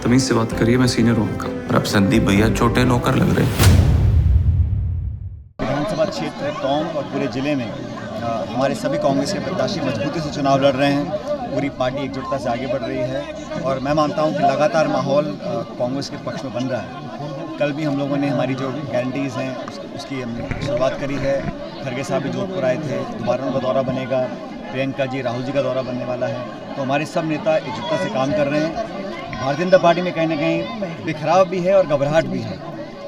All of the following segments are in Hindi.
तमीज से बात करिए, मैं सीनियर हूँ आपका। और अब संदीप भैया छोटे नौकर लग रहे हैं। विधानसभा क्षेत्र टोंक और पूरे जिले में हमारे सभी कांग्रेस के प्रत्याशी मजबूती से चुनाव लड़ रहे हैं। पूरी पार्टी एकजुटता से आगे बढ़ रही है और मैं मानता हूं कि लगातार माहौल कांग्रेस के पक्ष में बन रहा है। कल भी हम लोगों ने हमारी जो गारंटीज़ हैं उसकी हमने शुरुआत करी है। खरगे साहब भी जोधपुर आए थे, दोबारा उनका दौरा बनेगा। प्रियंका जी, राहुल जी का दौरा बनने वाला है। तो हमारे सब नेता एकजुटता से काम कर रहे हैं। भारतीय जनता पार्टी में कहीं ना कहीं बिखराव भी है और घबराहट भी है।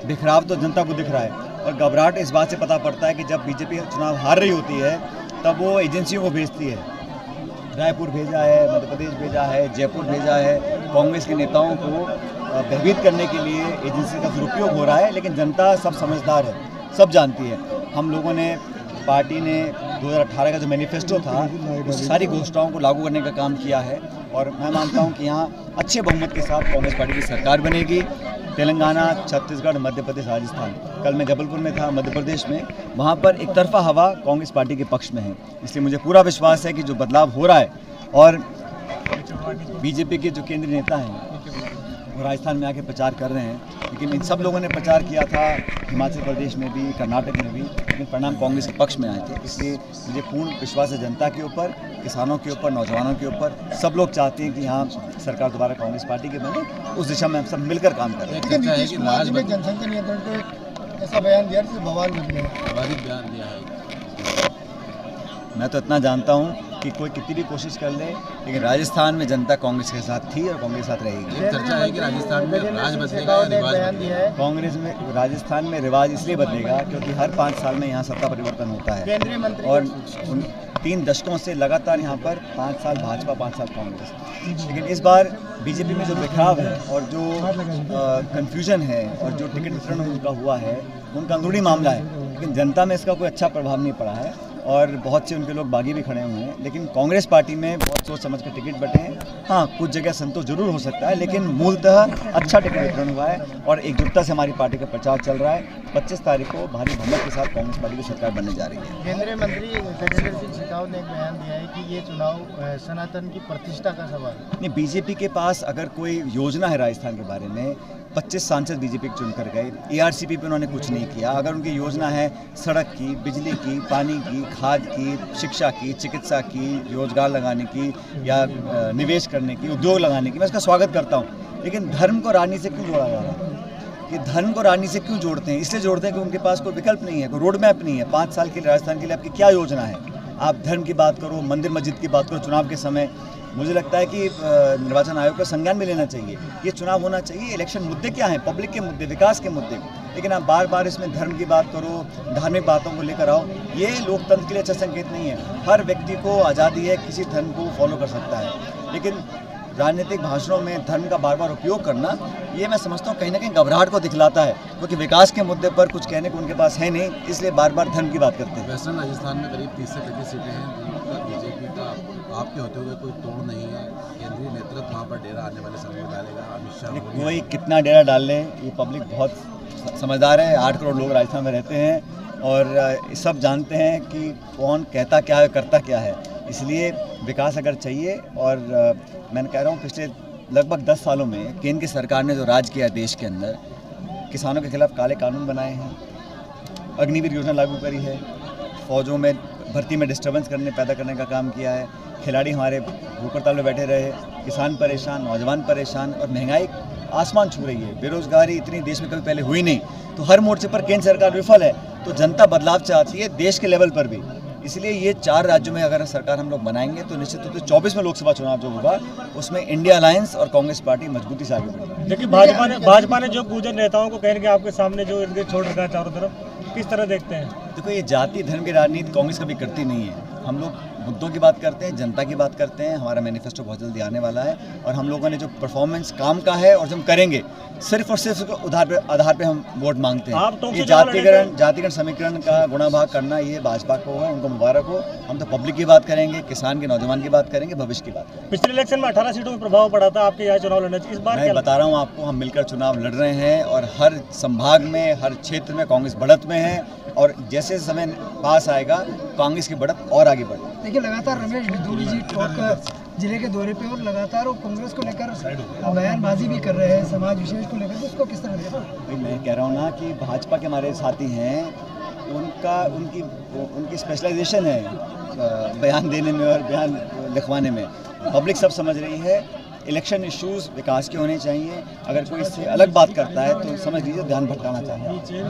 बिखराव तो जनता को दिख रहा है और घबराहट इस बात से पता पड़ता है कि जब बीजेपी चुनाव हार रही होती है तब वो एजेंसियों को भेजती है। रायपुर भेजा है, मध्य प्रदेश भेजा है, जयपुर भेजा है। कांग्रेस के नेताओं को भयभीत करने के लिए एजेंसी का दुरुपयोग हो रहा है, लेकिन जनता सब समझदार है, सब जानती है। हम लोगों ने, पार्टी ने 2018 का जो मैनिफेस्टो था उस सारी घोषणाओं को लागू करने का काम किया है और मैं मानता हूं कि यहाँ अच्छे बहुमत के साथ कांग्रेस पार्टी की सरकार बनेगी। तेलंगाना, छत्तीसगढ़, मध्य प्रदेश, राजस्थान, कल मैं जबलपुर में था मध्य प्रदेश में, वहाँ पर एक तरफा हवा कांग्रेस पार्टी के पक्ष में है। इसलिए मुझे पूरा विश्वास है कि जो बदलाव हो रहा है और बीजेपी के जो केंद्रीय नेता हैं वो राजस्थान में आके प्रचार कर रहे हैं, लेकिन इन सब लोगों ने प्रचार किया था हिमाचल प्रदेश में भी, कर्नाटक में भी, लेकिन परिणाम कांग्रेस के पक्ष में आए थे। इसलिए मुझे पूर्ण विश्वास है जनता के ऊपर, किसानों के ऊपर, नौजवानों के ऊपर। सब लोग चाहते हैं कि यहाँ सरकार दोबारा कांग्रेस पार्टी के बने। उस दिशा में हम सब मिलकर काम कर रहे हैं। नीतीश कुमार जी ने जनसंख्या नियंत्रण को ऐसा बयान दिया जिससे बवाल बयान दिया है। मैं तो इतना जानता हूँ कि कोई कितनी भी कोशिश कर ले, लेकिन राजस्थान में जनता कांग्रेस के साथ थी और कांग्रेस के साथ रहेगी। चर्चा है कि राजस्थान में राज बदलेगा या रिवाज बदलेगा। कांग्रेस में राजस्थान में रिवाज इसलिए बदलेगा क्योंकि हर 5 साल में यहाँ सत्ता परिवर्तन होता है और उन 3 दशकों से लगातार यहाँ पर 5 साल भाजपा, 5 साल कांग्रेस। लेकिन इस बार बीजेपी में जो बिखराव है और जो कन्फ्यूजन है और जो टिकट वितरण उनका हुआ है, उनका अंदरूनी मामला है, लेकिन जनता में इसका कोई अच्छा प्रभाव नहीं पड़ा है और बहुत से उनके लोग बागी भी खड़े हुए हैं। लेकिन कांग्रेस पार्टी में बहुत सोच समझ कर टिकट बटे हैं। हाँ, कुछ जगह संतोष जरूर हो सकता है, लेकिन मूलतः अच्छा टिकट वितरण हुआ है और एकजुटता से हमारी पार्टी का प्रचार चल रहा है। 25 तारीख को भारी बहुमत के साथ कांग्रेस पार्टी की सरकार बनने जा रही है। केंद्रीय मंत्री गजेंद्र सिंह शेखावत ने एक बयान दिया है कि ये चुनाव सनातन की प्रतिष्ठा का सवाल है। नहीं, बीजेपी के पास अगर कोई योजना है राजस्थान के बारे में, 25 सांसद बीजेपी चुन कर गए, एआरसीपी पे उन्होंने कुछ नहीं किया। अगर उनकी योजना है सड़क की, बिजली की, पानी की, खाद की, शिक्षा की, चिकित्सा की, रोजगार लगाने की या निवेश करने की, उद्योग लगाने की, मैं इसका स्वागत करता हूँ। लेकिन धर्म को राजनीति से क्यों जोड़ा जा रहा है? ये धर्म को राजनीति से क्यों जोड़ते हैं? इसलिए जोड़ते हैं कि उनके पास कोई विकल्प नहीं है, कोई रोड मैप नहीं है। 5 साल के लिए राजस्थान के लिए आपकी क्या योजना है? आप धर्म की बात करो, मंदिर मस्जिद की बात करो चुनाव के समय। मुझे लगता है कि निर्वाचन आयोग का संज्ञान में लेना चाहिए। ये चुनाव होना चाहिए, इलेक्शन मुद्दे क्या हैं? पब्लिक के मुद्दे, विकास के मुद्दे। लेकिन आप बार बार इसमें धर्म की बात करो, धार्मिक बातों को लेकर आओ, ये लोकतंत्र के लिए अच्छा संकेत नहीं है। हर व्यक्ति को आज़ादी है, किसी धर्म को फॉलो कर सकता है, लेकिन राजनीतिक भाषणों में धर्म का बार बार उपयोग करना, ये मैं समझता हूँ कहीं ना कहीं घबराहट को दिखलाता है, क्योंकि विकास के मुद्दे पर कुछ कहने को उनके पास है नहीं, इसलिए बार बार धर्म की बात करते हैं। वेस्टर्न राजस्थान में करीब 30 से 35 सीटें हैं जिनका बीजेपी का आपके होते हुए कोई तोड़ नहीं है। केंद्रीय नेतृत्व वहाँ पर डेरा आने वाले समय में डालेगा। अमित शाह कोई कितना डेरा डाल ले, ये पब्लिक बहुत समझदार है। 8 करोड़ लोग राजस्थान में रहते हैं और सब जानते हैं कि कौन कहता क्या है, करता क्या है। इसलिए विकास अगर चाहिए, और मैंने कह रहा हूँ पिछले लगभग 10 सालों में केंद्र की सरकार ने जो राज किया देश के अंदर, किसानों के खिलाफ काले कानून बनाए हैं, अग्निवीर योजना लागू करी है, फौजों में भर्ती में डिस्टर्बेंस पैदा करने का काम किया है, खिलाड़ी हमारे भूख हड़ताल में बैठे रहे, किसान परेशान, नौजवान परेशान और महंगाई आसमान छू रही है। बेरोजगारी इतनी देश में कभी पहले हुई नहीं। तो हर मोर्चे पर केंद्र सरकार विफल है। तो जनता बदलाव चाहती है देश के लेवल पर भी। इसलिए ये 4 राज्यों में अगर सरकार हम लोग बनाएंगे तो निश्चित रूप से 24 में लोकसभा चुनाव जो होगा उसमें इंडिया अलायंस और कांग्रेस पार्टी मजबूती से आगे बढ़ेगी। देखिए, भाजपा ने जो गुर्जर नेताओं को कह के आपके सामने जो इनके छोड़ रखा है चारों तरफ, किस तरह देखते हैं? देखो, ये जाति धर्म की राजनीति कांग्रेस कभी करती नहीं है। हम लोग मुद्दों की बात करते हैं, जनता की बात करते हैं। हमारा मैनिफेस्टो बहुत जल्दी आने वाला है और हम लोगों ने जो परफॉर्मेंस काम का है और जो हम करेंगे, सिर्फ और सिर्फ आधार पे हम वोट मांगते हैं। ये जातिगण समीकरण का गुणाभाग करना ये भाजपा को है, उनको मुबारक हो। हम तो पब्लिक की बात करेंगे, किसान के, नौजवान की बात करेंगे, भविष्य की बात करेंगे। पिछले इलेक्शन में 18 सीटों में प्रभाव पड़ा था आपके यहाँ चुनाव लड़ने से, इस बार मैं बता रहा हूँ आपको, हम मिलकर चुनाव लड़ रहे हैं और हर संभाग में, हर क्षेत्र में कांग्रेस बढ़त में है और जैसे समय पास आएगा कांग्रेस की बढ़त और आगे बढ़ेगी। देखिए, लगातार रमेश बिधूड़ी जी टॉप जिले के दौरे पे और लगातार वो कांग्रेस को लेकर बयानबाजी भी कर रहे हैं समाज विशेष को लेकर, तो उसको किस तरह देखते हैं? भाई मैं कह रहा हूँ ना कि भाजपा के हमारे साथी हैं, उनकी स्पेशलाइजेशन है बयान देने में और बयान लिखवाने में। पब्लिक सब समझ रही है, इलेक्शन इश्यूज विकास के होने चाहिए। अगर कोई इससे अलग बात करता है तो समझ लीजिए ध्यान भटकाना चाहिए।